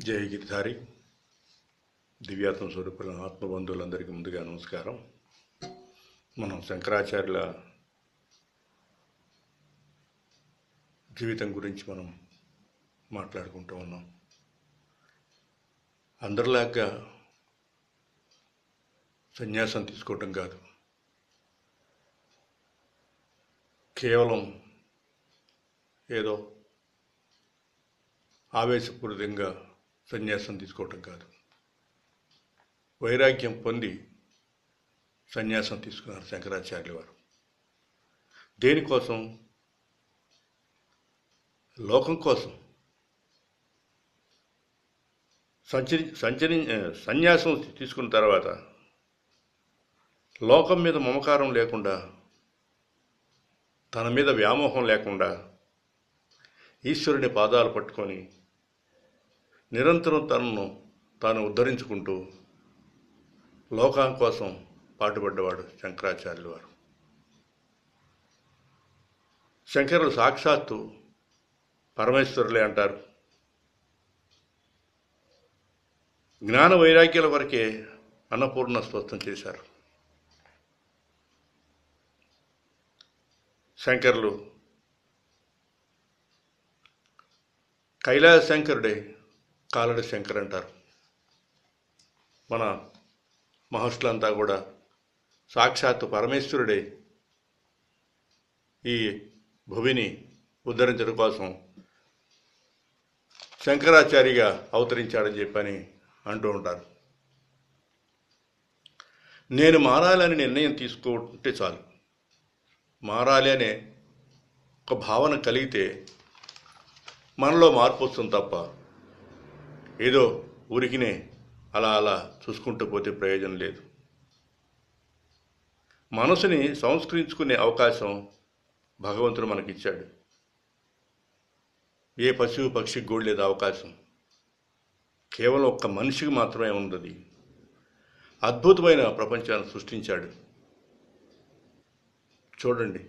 జై గిరిధారి దివ్యాత్మ స్వరూపుల ఆత్మబంధువులందరికీ ముందుగా నమస్కారం. మనం శంకరాచార్యుల జీవితం గురించి మనం మాట్లాడుకుంటూ ఉన్నాం. అందరిలాగా సన్యాసం తీసుకోవటం కాదు, కేవలం ఏదో ఆవేశపూరితంగా సన్యాసం తీసుకోవటం కాదు, వైరాగ్యం పొంది సన్యాసం తీసుకున్నారు శంకరాచార్యుల వారు. దేనికోసం? లోకం కోసం. సన్యాసం తీసుకున్న తర్వాత లోకం మీద మమకారం లేకుండా, తన మీద వ్యామోహం లేకుండా ఈశ్వరుని పాదాలు పట్టుకొని నిరంతరం తనను తాను ఉద్ధరించుకుంటూ లోకం కోసం పాటుపడ్డవాడు శంకరాచార్యుల వారు. శంకరులు సాక్షాత్తు పరమేశ్వరులే అంటారు. జ్ఞాన వైరాగ్యాల వరకే అన్నపూర్ణ స్వస్థం చేశారు. శంకరులు కైలాస శంకరుడే కాలడి శంకర్ అంటారు. మన మహర్షులంతా కూడా సాక్షాత్తు పరమేశ్వరుడే ఈ భువిని ఉద్ధరించడం కోసం శంకరాచార్యగా అవతరించాడని చెప్పని అంటూ ఉంటారు. నేను మారాలని నిర్ణయం తీసుకుంటే చాలు, మారాలి అనే ఒక భావన కలిగితే మనలో మార్పు వస్తుంది తప్ప ఏదో ఊరికినే అలా అలా చూసుకుంటూ పోతే ప్రయోజనం లేదు. మనసుని సంస్కరించుకునే అవకాశం భగవంతుడు మనకిచ్చాడు. ఏ పశువు పక్షికి కూడా లేదు అవకాశం. కేవలం ఒక్క మనిషికి మాత్రమే ఉన్నది. అద్భుతమైన ప్రపంచాన్ని సృష్టించాడు. చూడండి,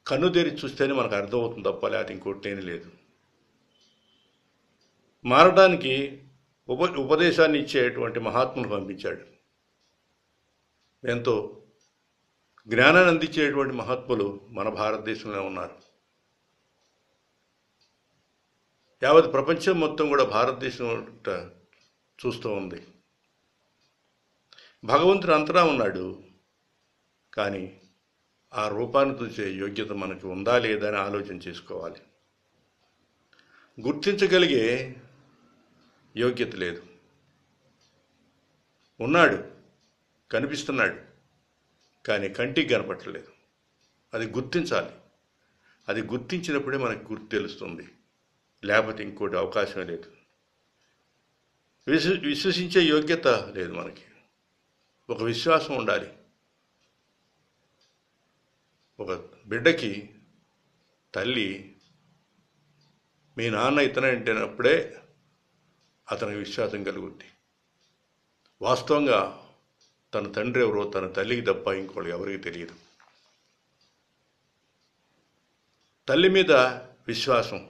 కన్ను తెరిచి చూస్తేనే మనకు అర్థమవుతుంది తప్ప లేకపోతే ఇంకోటి లేదు. మారడానికి ఉపదేశాన్ని ఇచ్చేటువంటి మహాత్ములు పంపించాడు. ఎంతో జ్ఞానాన్ని అందించేటువంటి మహాత్ములు మన భారతదేశంలో ఉన్నారు. యావత్ ప్రపంచం మొత్తం కూడా భారతదేశం చూస్తూ ఉంది. భగవంతుడు అంతటా ఉన్నాడు, కానీ ఆ రూపాన్ని చూసే యోగ్యత మనకి ఉందా లేదా అని ఆలోచన చేసుకోవాలి. గుర్తించగలిగే యోగ్యత లేదు. ఉన్నాడు, కనిపిస్తున్నాడు, కానీ కంటికి కనపట్టలేదు. అది గుర్తించాలి. అది గుర్తించినప్పుడే మనకి గుర్తు తెలుస్తుంది, లేకపోతే ఇంకోటి అవకాశమే లేదు. విశ్వసించే యోగ్యత లేదు మనకి. ఒక విశ్వాసం ఉండాలి. ఒక బిడ్డకి తల్లి మీ నాన్న ఇతనే అంటేనప్పుడే అతనికి విశ్వాసం కలుగుద్ది. వాస్తవంగా తన తండ్రి ఎవరో తన తల్లికి తప్ప ఇంకోటి ఎవరికి తెలియదు. తల్లి మీద విశ్వాసం.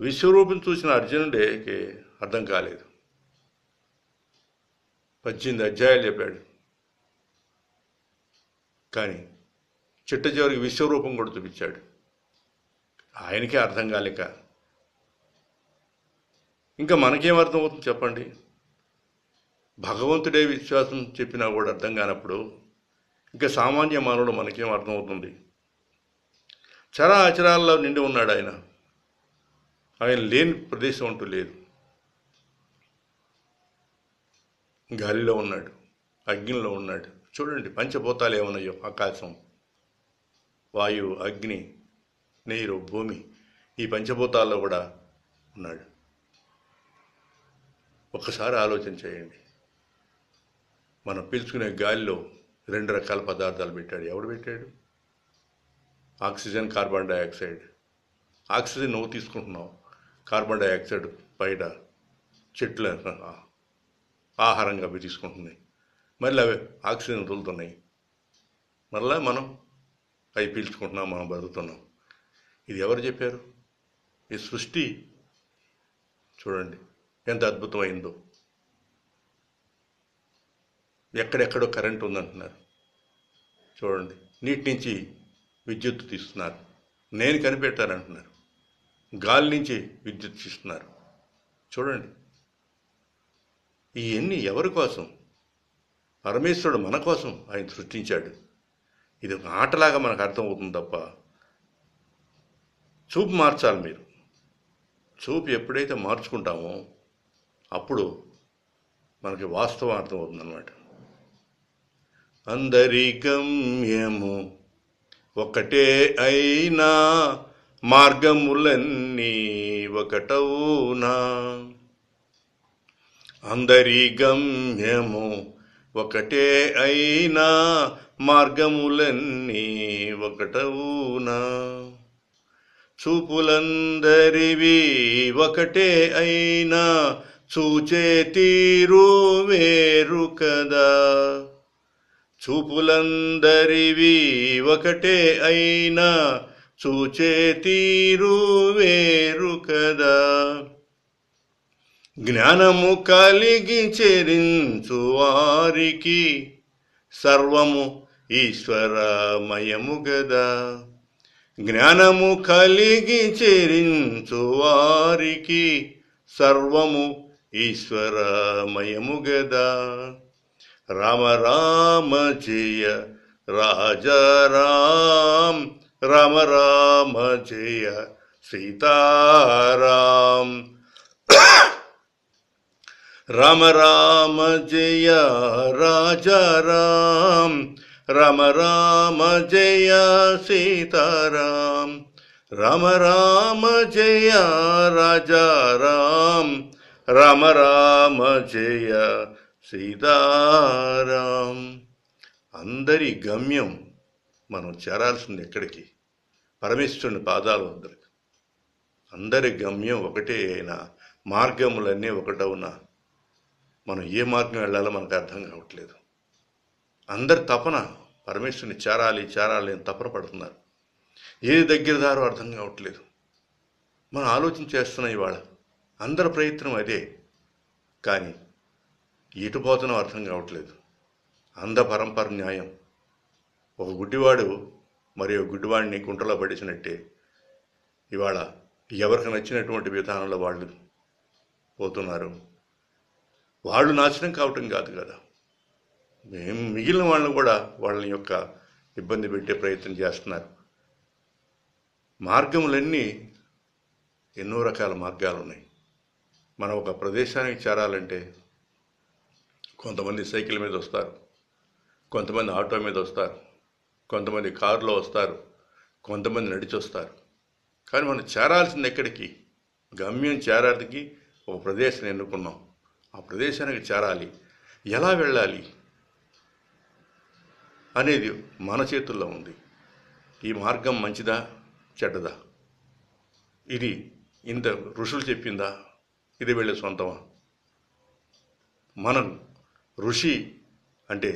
విశ్వరూపం చూసిన అర్జునుడికి అర్థం కాలేదు. 18 అధ్యాయాలు చెప్పాడు, కానీ చిట్ట చివరికి విశ్వరూపం కూడా చూపించాడు. ఆయనకే అర్థం కాలేక ఇంకా మనకేం అర్థం అవుతుంది చెప్పండి? భగవంతుడే విశ్వాసం చెప్పినా కూడా అర్థం కానప్పుడు ఇంకా సామాన్య మానవుడు మనకేం అర్థమవుతుంది? చరా అచరాల్లో నిండి ఉన్నాడు ఆయన. ఆయన లేని ప్రదేశం అంటూ లేదు. గాలిలో ఉన్నాడు, అగ్నిలో ఉన్నాడు. చూడండి, పంచభూతాలు ఏమన్నాయో, ఆకాశం, వాయువు, అగ్ని, నీరు, భూమి, ఈ పంచభూతాల్లో కూడా ఉన్నాడు. ఒక్కసారి ఆలోచన చేయండి. మనం పీల్చుకునే గాలిలో 2 రకాల పదార్థాలు పెట్టాడు. ఎవడు పెట్టాడు? Oxygen, carbon dioxide. ఆక్సిజన్ నువ్వు తీసుకుంటున్నావు, కార్బన్ డైఆక్సైడ్ బయట చెట్లు ఆహారంగా అవి తీసుకుంటున్నాయి. మళ్ళీ అవి ఆక్సిజన్ వదులుతున్నాయి, మళ్ళీ మనం అవి పీల్చుకుంటున్నాం, మనం బతుకుతున్నాం. ఇది ఎవరు చెప్పారు? ఈ సృష్టి చూడండి ఎంత అద్భుతమైందో. ఎక్కడెక్కడో కరెంట్ ఉందంటున్నారు, చూడండి. నీటి నుంచి విద్యుత్ తీస్తున్నారు, నేను కనిపెట్టానంటున్నారు. గాలి నుంచి విద్యుత్ తీస్తున్నారు, చూడండి. ఇవన్నీ ఎవరి కోసం? పరమేశ్వరుడు మన కోసం ఆయన సృష్టించాడు. ఇది ఒక ఆటలాగా మనకు అర్థమవుతుంది తప్ప, చూపు మార్చాలి మీరు. చూపు ఎప్పుడైతే మార్చుకుంటామో అప్పుడు మనకి వాస్తవం అర్థమవుతుందన్నమాట. అందరి గమ్యము ఒకటే అయినా మార్గములన్నీ ఒకటవునా. అందరి గమ్యము ఒకటే అయినా మార్గములన్నీ ఒకటవునా. చూపులందరివి ఒకటే అయినా చూచే తీరు వేరు కదా. చూపులందరివి ఒకటే అయినా చూచే తీరు వేరు కదా. జ్ఞానము కలిగి చెరించు వారికి సర్వము ఈశ్వరమయము గదా. జ్ఞానము కలిగి చెరించు వారికి సర్వము ఈశ్వరమయము గదా. రామ రామ జయ రాజారాం, రామ రామ జయ సీతారాం. రామ రామ జయ రాజారాం, రామ రామ జయ సీతారాం. రామ రామ జయ రాజారాం, రామ రామ జయ సీతారాం. అందరి గమ్యం మనం చేరాల్సింది ఎక్కడికి? పరమేశ్వరుని పాదాల వద్దకు. అందరి గమ్యం ఒకటే అయినా మార్గములన్నీ ఒకటవునా. మనం ఏ మార్గం వెళ్ళాలో మనకు అర్థం కావట్లేదు. అందరి తపన పరమేశ్వరుని చేరాలి చేరాలి అని తపన పడుతున్నారు. ఏది దగ్గర దారో అర్థం కావట్లేదు. మనం ఆలోచన చేస్తున్నాం ఇవాళ, అందరి ప్రయత్నం అదే. కానీ ఎటు పోతున్నాం అర్థం కావట్లేదు. అంధ పరంపర న్యాయం. ఒక గుడ్డివాడు మరి ఒక గుడ్డివాడిని గుంటలో పడేసినట్టే ఇవాళ ఎవరికి నచ్చినటువంటి విధానంలో వాళ్ళు పోతున్నారు. వాళ్ళు నాశనం కావటం కాదు కదా, మిగిలిన వాళ్ళని కూడా వాళ్ళని యొక్క ఇబ్బంది పెట్టే ప్రయత్నం చేస్తున్నారు. మార్గములన్నీ ఎన్నో రకాల మార్గాలు ఉన్నాయి. మనం ఒక ప్రదేశానికి చేరాలంటే కొంతమంది సైకిల్ మీద వస్తారు, కొంతమంది ఆటో మీద వస్తారు, కొంతమంది కారులో వస్తారు, కొంతమంది నడిచి వస్తారు. కానీ మనం చేరాల్సింది ఎక్కడికి? గమ్యం చేరానికి ఒక ప్రదేశం ఎన్నుకున్నాం. ఆ ప్రదేశానికి చేరాలి. ఎలా వెళ్ళాలి అనేది మన చేతుల్లో ఉంది. ఈ మార్గం మంచిదా చెడ్డదా? ఇది ఇంత ఋషులు చెప్పిందా? ఇది వెళ్ళే సొంతమా? మనం ఋషి అంటే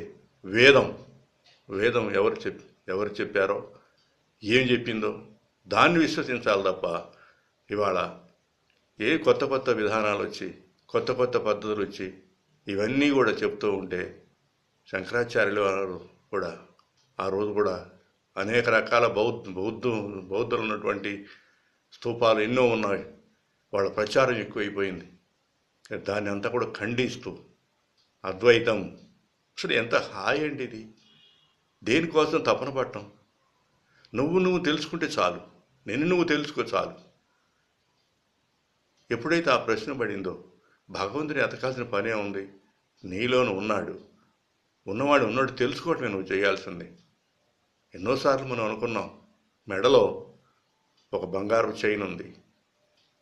వేదం ఎవరు చెప్పారో, ఏం చెప్పిందో దాన్ని విశ్వసించాలి తప్ప ఇవాళ ఏ కొత్త కొత్త విధానాలు వచ్చి కొత్త కొత్త పద్ధతులు వచ్చి ఇవన్నీ కూడా చెప్తూ ఉంటే, శంకరాచార్యులు కూడా ఆ రోజు కూడా అనేక రకాల బౌద్ధులు ఉన్నటువంటి స్తూపాలు ఎన్నో ఉన్నాయి. వాళ్ళ ప్రచారం ఎక్కువైపోయింది. దాన్ని అంతా కూడా ఖండిస్తూ అద్వైతం అసలు ఎంత హాయి అండి ఇది. దేనికోసం తపన పట్టం? నువ్వు తెలుసుకుంటే చాలు, నువ్వు తెలుసుకో చాలు. ఎప్పుడైతే ఆ ప్రశ్న పడిందో భగవంతుని ఎతకాల్సిన పనే ఉంది. నీలోను ఉన్నవాడు ఉన్నాడు తెలుసుకోవటమే నువ్వు చేయాల్సింది. ఎన్నోసార్లు మనం అనుకున్నాం, మెడలో ఒక బంగారు చైన్ ఉంది,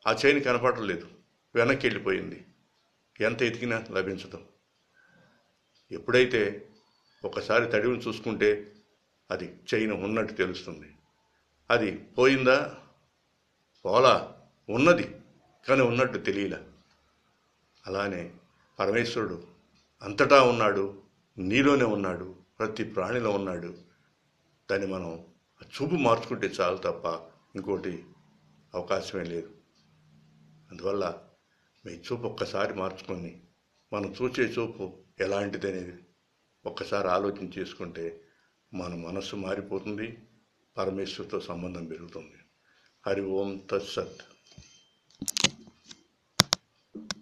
ఆ చైన్ కనపడలేదు, వెనక్కి వెళ్ళిపోయింది, ఎంత ఎతికినా లభించదు. ఎప్పుడైతే ఒకసారి తడివిని చూసుకుంటే అది చైన్ ఉన్నట్టు తెలుస్తుంది. అది పోయిందా? పోలా, ఉన్నది కానీ ఉన్నట్టు తెలియలే. అలానే పరమేశ్వరుడు అంతటా ఉన్నాడు, నీలోనే ఉన్నాడు, ప్రతి ప్రాణిలో ఉన్నాడు. దాన్ని మనం చూపు మార్చుకుంటే చాలు తప్ప ఇంకోటి అవకాశమే లేదు. అందువల్ల మీ చూపు ఒక్కసారి మార్చుకొని మనం చూసే చూపు ఎలాంటిది అనేది ఒక్కసారి ఆలోచన చేసుకుంటే మన మనస్సు మారిపోతుంది, పరమేశ్వరుతో సంబంధం పెరుగుతుంది. హరి ఓం తత్సత్.